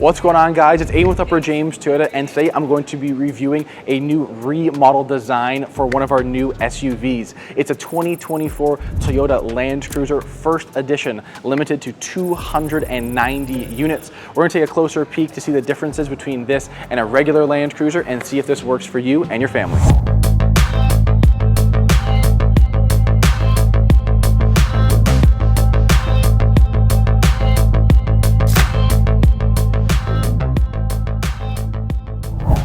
What's going on, guys? It's Aiden with Upper James Toyota, and today I'm going to be reviewing a new remodel design for one of our new SUVs. It's a 2024 Toyota Land Cruiser First Edition, limited to 290 units. We're going to take a closer peek to see the differences between this and a regular Land Cruiser and see if this works for you and your family.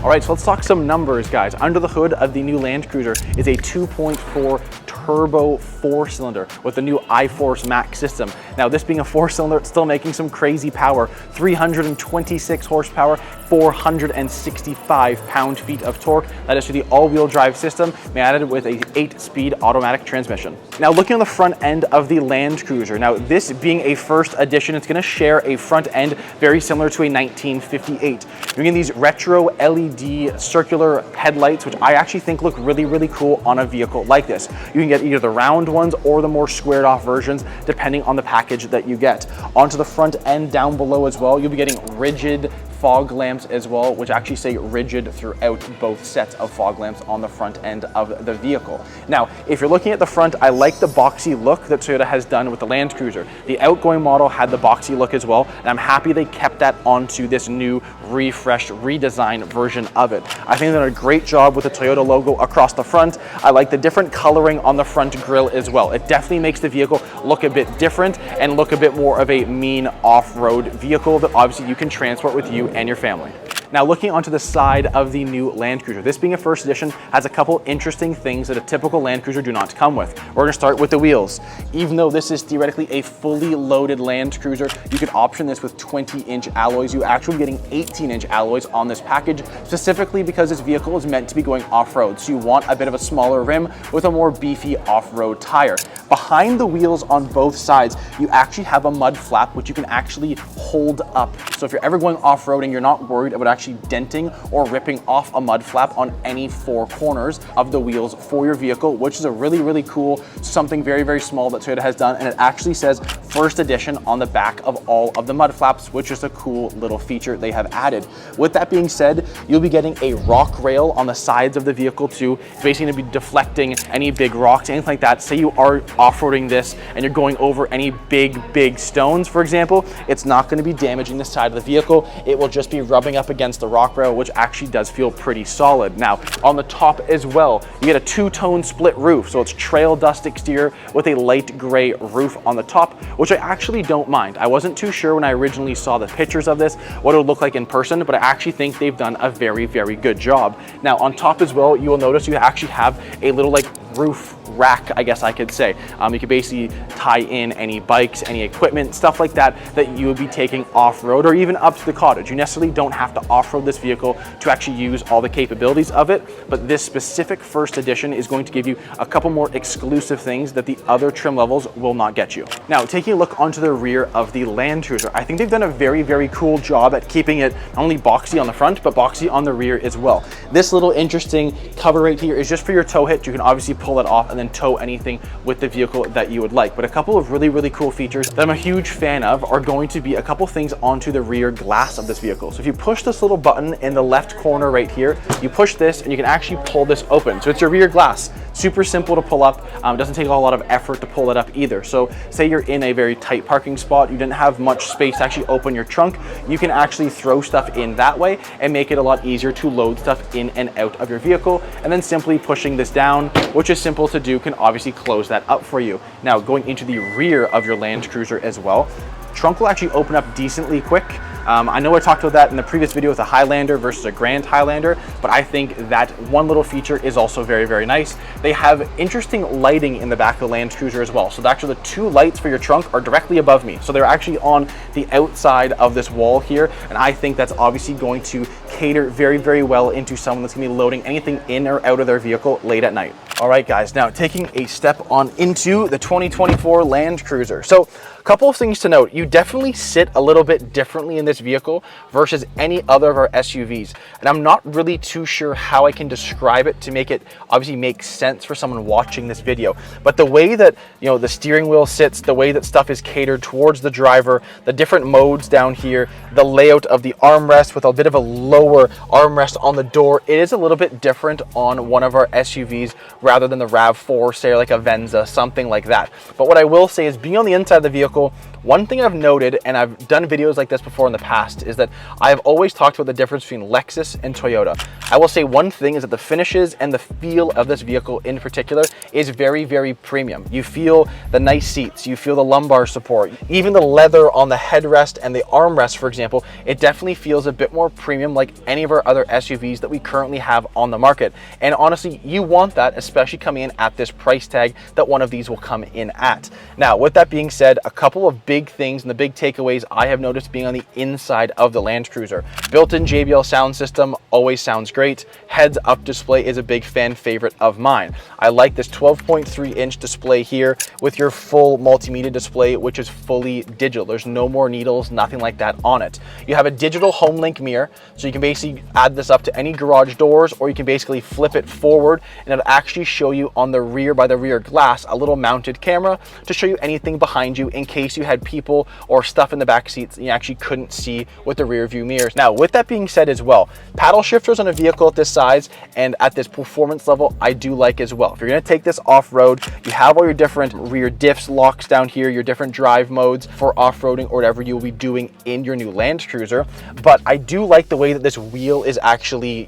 All right, so let's talk some numbers, guys. Under the hood of the new Land Cruiser is a 2.4 turbo 4-cylinder with the new iForce Max system. Now, this being a 4-cylinder, it's still making some crazy power. 326 horsepower, 465 pound-feet of torque. That is for the all-wheel drive system, added with a 8-speed automatic transmission. Now, looking on the front end of the Land Cruiser, now this being a First Edition, it's gonna share a front end very similar to a 1958. You're getting these retro LED circular headlights, which I actually think look really, really cool on a vehicle like this. You can get either the round ones or the more squared off versions, depending on the package that you get. Onto the front end down below as well, you'll be getting rigid fog lamps as well, which actually say rigid throughout both sets of fog lamps on the front end of the vehicle. Now, if you're looking at the front, I like the boxy look that Toyota has done with the Land Cruiser. The outgoing model had the boxy look as well, and I'm happy they kept that onto this new refreshed, redesigned version of it. I think they've done a great job with the Toyota logo across the front. I like the different coloring on the front grille as well. It definitely makes the vehicle look a bit different and look a bit more of a mean off-road vehicle that obviously you can transport with you and your family. Now, looking onto the side of the new Land Cruiser, this being a First Edition has a couple interesting things that a typical Land Cruiser do not come with. We're gonna start with the wheels. Even though this is theoretically a fully loaded Land Cruiser, you can option this with 20-inch alloys. You're actually getting 18-inch alloys on this package, specifically because this vehicle is meant to be going off-road. So you want a bit of a smaller rim with a more beefy off-road tire. Behind the wheels on both sides, you actually have a mud flap, which you can actually hold up. So if you're ever going off-roading, you're not worried about actually denting or ripping off a mud flap on any four corners of the wheels for your vehicle, which is a really, really cool, something very, very small that Toyota has done. And it actually says First Edition on the back of all of the mud flaps, which is a cool little feature they have added. With that being said, you'll be getting a rock rail on the sides of the vehicle too. It's basically gonna be deflecting any big rocks, anything like that. Say you are off-roading this and you're going over any big stones, for example, it's not gonna be damaging the side of the vehicle. It will just be rubbing up against the rock rail, which actually does feel pretty solid. Now, on the top as well, you get a two-tone split roof. So it's trail dust exterior with a light gray roof on the top, which I actually don't mind. I wasn't too sure when I originally saw the pictures of this, what it would look like in person, but I actually think they've done a very, very good job. Now, on top as well, you will notice you actually have a little like roof rack, I guess I could say. You could basically tie in any bikes, any equipment, stuff like that you would be taking off-road or even up to the cottage. You necessarily don't have to off-road this vehicle to actually use all the capabilities of it, but this specific First Edition is going to give you a couple more exclusive things that the other trim levels will not get you. Now, taking a look onto the rear of the Land Cruiser, I think they've done a very, very cool job at keeping it not only boxy on the front, but boxy on the rear as well. This little interesting cover right here is just for your tow hitch. You can obviously pull it off and then tow anything with the vehicle that you would like. But a couple of really, really cool features that I'm a huge fan of are going to be a couple things onto the rear glass of this vehicle. So if you push this little button in the left corner right here, you push this and you can actually pull this open. So it's your rear glass. Super simple to pull up. Doesn't take a lot of effort to pull it up either. So say you're in a very tight parking spot, you didn't have much space to actually open your trunk, you can actually throw stuff in that way and make it a lot easier to load stuff in and out of your vehicle. And then simply pushing this down, which is simple to do, can obviously close that up for you. Now, going into the rear of your Land Cruiser as well, trunk will actually open up decently quick. I know I talked about that in the previous video with a Highlander versus a Grand Highlander, but I think that one little feature is also very, very nice. They have interesting lighting in the back of the Land Cruiser as well. So actually the two lights for your trunk are directly above me. So they're actually on the outside of this wall here. And I think that's obviously going to cater very, very well into someone that's gonna be loading anything in or out of their vehicle late at night. All right, guys, now taking a step on into the 2024 Land Cruiser. So a couple of things to note. You definitely sit a little bit differently in this vehicle versus any other of our SUVs. And I'm not really too sure how I can describe it to make it obviously make sense for someone watching this video. But the way that, the steering wheel sits, the way that stuff is catered towards the driver, the different modes down here, the layout of the armrest with a bit of a lower armrest on the door, it is a little bit different on one of our SUVs rather than the RAV4, say like a Venza, something like that. But what I will say is, being on the inside of the vehicle, one thing I've noted, and I've done videos like this before in the past, is that I've always talked about the difference between Lexus and Toyota. I will say one thing is that the finishes and the feel of this vehicle in particular is very, very premium. You feel the nice seats, you feel the lumbar support, even the leather on the headrest and the armrest, for example, it definitely feels a bit more premium like any of our other SUVs that we currently have on the market. And honestly, you want that, especially coming in at this price tag that one of these will come in at. Now, with that being said, a couple of big things and the big takeaways I have noticed being on the inside of the Land Cruiser. Built-in JBL sound system always sounds great. Heads-up display is a big fan favorite of mine. I like this 12.3-inch display here with your full multimedia display, which is fully digital. There's no more needles, nothing like that on it. You have a digital HomeLink mirror, so you can basically add this up to any garage doors, or you can basically flip it forward and it'll actually show you on the rear, by the rear glass, a little mounted camera to show you anything behind you in case you had people or stuff in the back seats and you actually couldn't see with the rear view mirrors. Now, with that being said as well, paddle shifters on a vehicle at this size and at this performance level, I do like as well. If you're gonna take this off-road, you have all your different rear diffs locks down here, your different drive modes for off-roading or whatever you'll be doing in your new Land Cruiser. But I do like the way that this wheel is actually,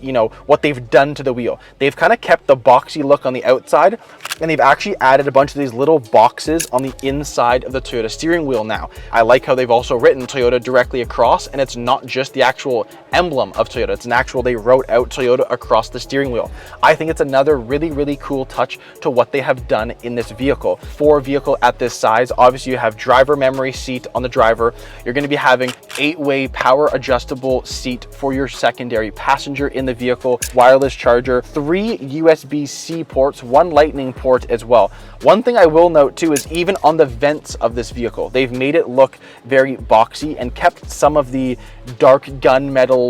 what they've done to the wheel. They've kind of kept the boxy look on the outside, and they've actually added a bunch of these little boxes on the inside of the Toyota steering wheel now. I like how they've also written Toyota directly across, and it's not just the actual emblem of Toyota, it's an actual, they wrote out Toyota across the steering wheel. I think it's another really, really cool touch to what they have done in this vehicle. For a vehicle at this size, obviously you have driver memory seat on the driver. You're going to be having 8-way power adjustable seat for your secondary passenger in the vehicle, wireless charger, 3 USB-C ports, 1 lightning port as well. One thing I will note too is even on the vents of this vehicle, they've made it look very boxy and kept some of the dark gunmetal,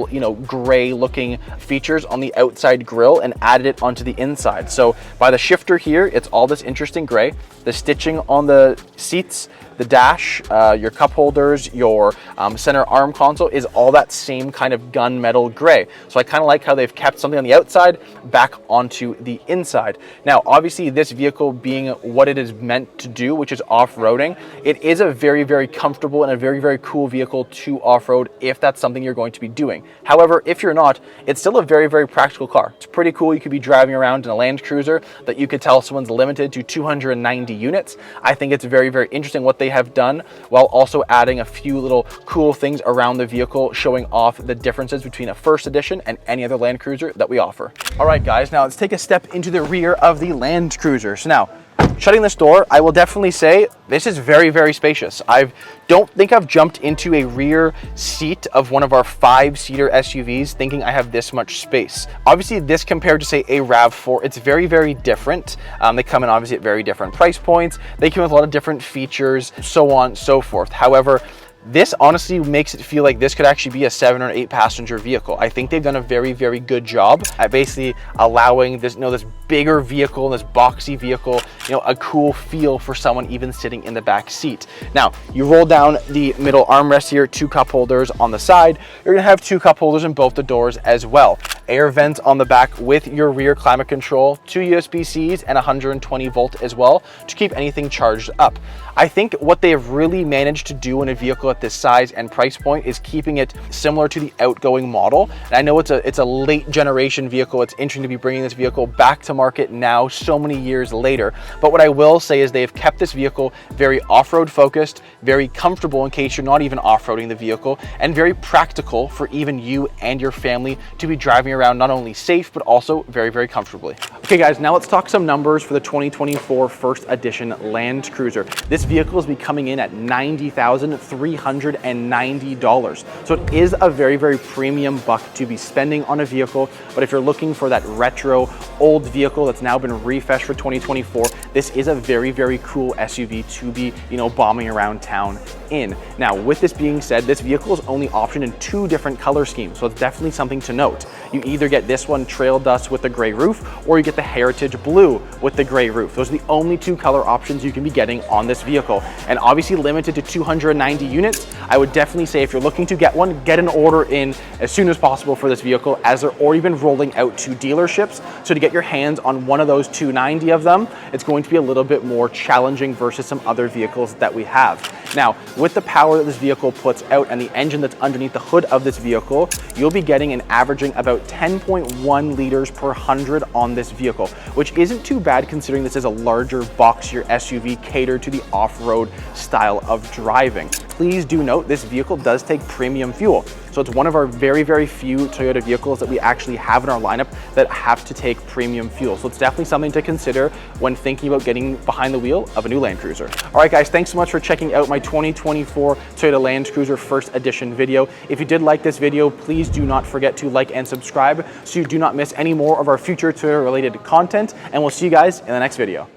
gray looking features on the outside grille and added it onto the inside. So by the shifter here, it's all this interesting gray. The stitching on the seats, the dash, your cup holders, your center arm console is all that same kind of gunmetal gray. So I kind of like how they've kept something on the outside back onto the inside. Now, obviously this vehicle being what it is meant to do, which is off-roading, it is a very, very comfortable and a very, very cool vehicle to off-road if that's something you're going to be doing. However, if you're not, it's still a very, very practical car. It's pretty cool. You could be driving around in a Land Cruiser that you could tell someone's limited to 290 units. I think it's very, very interesting what they have done, while also adding a few little cool things around the vehicle, showing off the differences between a first edition and any other Land Cruiser that we offer. All right, guys, now let's take a step into the rear of the Land Cruiser. So now, shutting this door, I will definitely say this is very, very spacious. I don't think I've jumped into a rear seat of one of our 5-seater SUVs thinking I have this much space. Obviously, this compared to say a RAV4, it's very, very different. They come in obviously at very different price points. They come with a lot of different features, so on and so forth. However, this honestly makes it feel like this could actually be a 7 or 8 passenger vehicle. I think they've done a very, very good job at basically allowing this, this bigger vehicle, this boxy vehicle, a cool feel for someone even sitting in the back seat. Now, you roll down the middle armrest here, 2 cup holders on the side. You're gonna have 2 cup holders in both the doors as well. Air vents on the back with your rear climate control, 2 USB-Cs and 120 volt as well to keep anything charged up. I think what they have really managed to do in a vehicle at this size and price point is keeping it similar to the outgoing model. And I know it's a late generation vehicle. It's interesting to be bringing this vehicle back to market now, so many years later. But what I will say is they have kept this vehicle very off-road focused, very comfortable in case you're not even off-roading the vehicle, and very practical for even you and your family to be driving around around not only safe, but also very, very comfortably. Okay guys, now let's talk some numbers for the 2024 First Edition Land Cruiser. This vehicle is coming in at $90,390. So it is a very, very premium buck to be spending on a vehicle, but if you're looking for that retro old vehicle that's now been refreshed for 2024, this is a very, very cool SUV to be, bombing around town in. Now, with this being said, this vehicle is only optioned in 2 different color schemes, so it's definitely something to note. You either get this one trail dust with the gray roof, or you get the Heritage Blue with the gray roof. Those are the only 2 color options you can be getting on this vehicle, and obviously limited to 290 units. I would definitely say if you're looking to get one, get an order in as soon as possible for this vehicle, as they're already been rolling out to dealerships. So to get your hands on one of those 290 of them, it's going to be a little bit more challenging versus some other vehicles that we have. Now, with the power that this vehicle puts out and the engine that's underneath the hood of this vehicle, you'll be getting an averaging about 10.1 liters per 100 on this vehicle, which isn't too bad considering this is a larger boxier SUV catered to the off-road style of driving. Please do note this vehicle does take premium fuel. So it's one of our very, very few Toyota vehicles that we actually have in our lineup that have to take premium fuel. So it's definitely something to consider when thinking about getting behind the wheel of a new Land Cruiser. All right guys, thanks so much for checking out my 2024 Toyota Land Cruiser First Edition video. If you did like this video, please do not forget to like and subscribe so you do not miss any more of our future Toyota related content, and we'll see you guys in the next video.